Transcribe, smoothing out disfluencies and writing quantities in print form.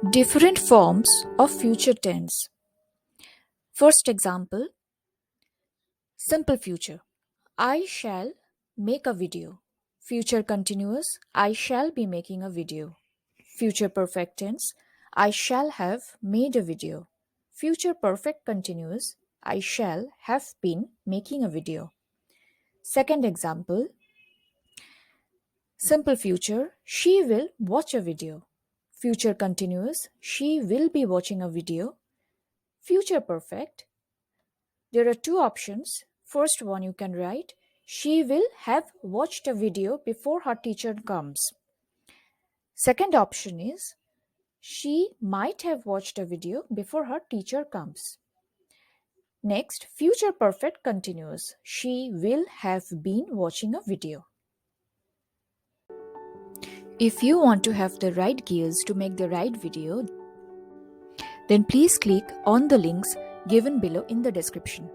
Different forms of future tense. First example, simple future. I shall make a video. Future continuous. I shall be making a video. Future perfect tense. I shall have made a video. Future perfect continuous. I shall have been making a video. Second example, simple future. She will watch a video. Future continuous. She will be watching a video. Future perfect. There are two options. First one you can write, she will have watched a video before her teacher comes. Second option is, she might have watched a video before her teacher comes. Next, future perfect continuous. She will have been watching a video. If you want to have the right gears to make the right video, then please click on the links given below in the description.